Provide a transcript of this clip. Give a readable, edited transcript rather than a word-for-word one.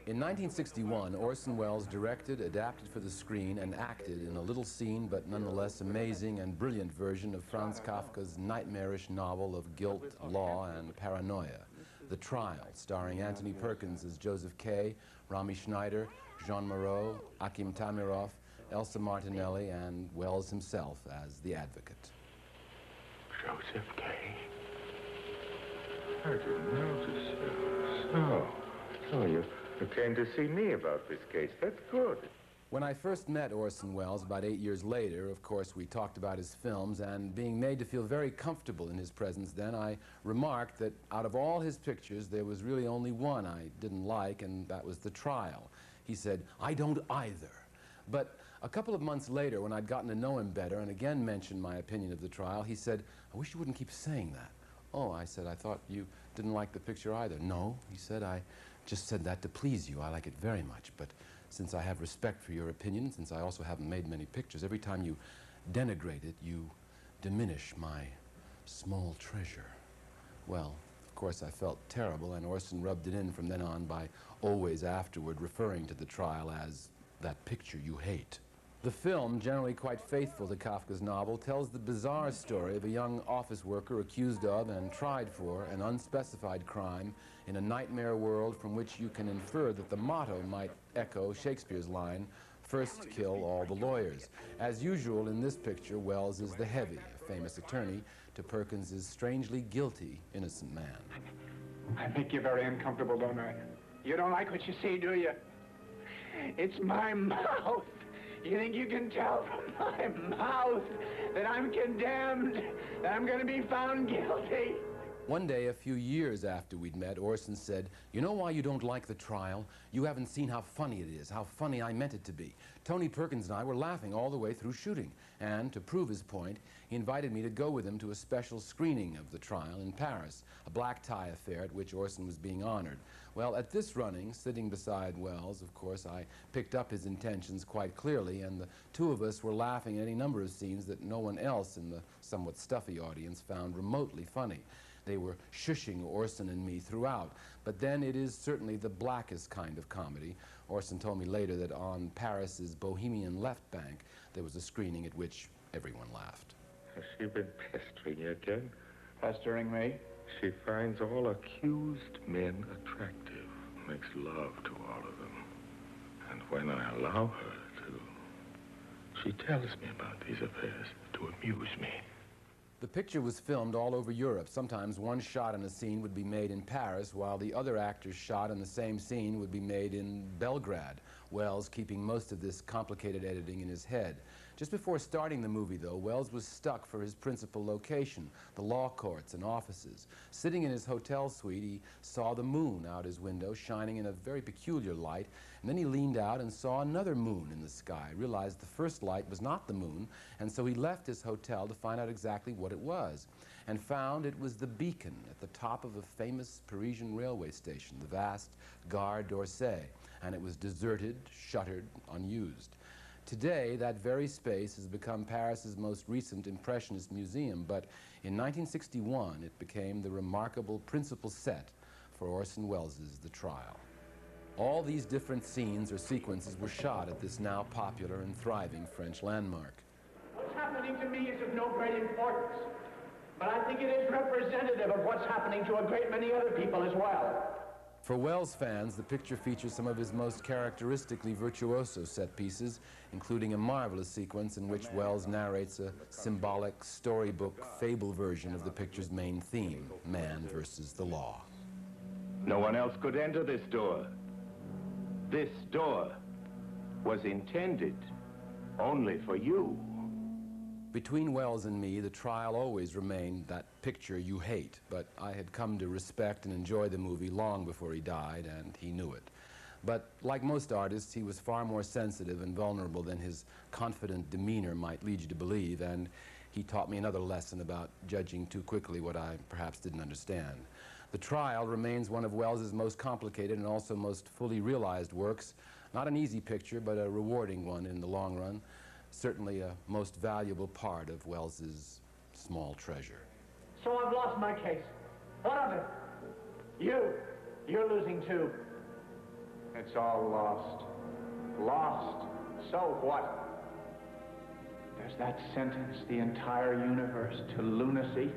In 1961, Orson Welles directed, adapted for the screen, and acted in a little seen but nonetheless amazing and brilliant version of Franz Kafka's nightmarish novel of guilt, law, and paranoia, The Trial, starring Anthony Perkins as Joseph K., Rami Schneider, Jean Moreau, Akim Tamirov, Elsa Martinelli, and Welles himself as the advocate. Joseph K. I didn't notice. So you came to see me about this case. That's good. When I first met Orson Welles about 8 years later, of course, we talked about his films, and being made to feel very comfortable in his presence then, I remarked that out of all his pictures, there was really only one I didn't like, and that was The Trial. He said, "I don't either." But a couple of months later, when I'd gotten to know him better and again mentioned my opinion of The Trial, he said, "I wish you wouldn't keep saying that." "Oh," I said, "I thought you didn't like the picture either." "No," he said, "I just said that to please you. I like it very much, but since I have respect for your opinion, since I also haven't made many pictures, every time you denigrate it, you diminish my small treasure." Well, of course, I felt terrible, and Orson rubbed it in from then on by always afterward referring to The Trial as that picture you hate. The film, generally quite faithful to Kafka's novel, tells the bizarre story of a young office worker accused of and tried for an unspecified crime in a nightmare world from which you can infer that the motto might echo Shakespeare's line, "First kill all the lawyers." As usual in this picture, Welles is the heavy, a famous attorney, to Perkins' strangely guilty, innocent man. I make you very uncomfortable, don't I? You don't like what you see, do you? It's my mouth. You think you can tell from my mouth that I'm condemned, that I'm going to be found guilty? One day, a few years after we'd met, Orson said, "You know why you don't like The Trial? You haven't seen how funny it is, how funny I meant it to be. Tony Perkins and I were laughing all the way through shooting." And to prove his point, he invited me to go with him to a special screening of The Trial in Paris, a black tie affair at which Orson was being honored. Well, at this running, sitting beside Welles, of course, I picked up his intentions quite clearly, and the two of us were laughing at any number of scenes that no one else in the somewhat stuffy audience found remotely funny. They were shushing Orson and me throughout, but then it is certainly the blackest kind of comedy. Orson told me later that on Paris's Bohemian Left Bank, there was a screening at which everyone laughed. Has she been pestering you again? Pestering me? She finds all accused men attractive, makes love to all of them. And when I allow her to, she tells me about these affairs to amuse me. The picture was filmed all over Europe. Sometimes one shot in a scene would be made in Paris, while the other actor's shot in the same scene would be made in Belgrade, Welles keeping most of this complicated editing in his head. Just before starting the movie, though, Welles was stuck for his principal location, the law courts and offices. Sitting in his hotel suite, he saw the moon out his window, shining in a very peculiar light, and then he leaned out and saw another moon in the sky, realized the first light was not the moon, and so he left his hotel to find out exactly what it was, and found it was the beacon at the top of a famous Parisian railway station, the vast Gare d'Orsay, and it was deserted, shuttered, unused. Today, that very space has become Paris's most recent Impressionist museum, but in 1961, it became the remarkable principal set for Orson Welles' The Trial. All these different scenes or sequences were shot at this now popular and thriving French landmark. What's happening to me is of no great importance, but I think it is representative of what's happening to a great many other people as well. For Welles fans, the picture features some of his most characteristically virtuoso set pieces, including a marvelous sequence in which Welles narrates a symbolic, storybook, fable version of the picture's main theme, man versus the law. No one else could enter this door. This door was intended only for you. Between Welles and me, The Trial always remained that picture you hate, but I had come to respect and enjoy the movie long before he died, and he knew it. But like most artists, he was far more sensitive and vulnerable than his confident demeanor might lead you to believe, and he taught me another lesson about judging too quickly what I perhaps didn't understand. The Trial remains one of Welles's most complicated and also most fully realized works. Not an easy picture, but a rewarding one in the long run. Certainly a most valuable part of Welles's small treasure. So I've lost my case. What of it? You're losing too. It's all lost. Lost. So what? Does that sentence the entire universe to lunacy?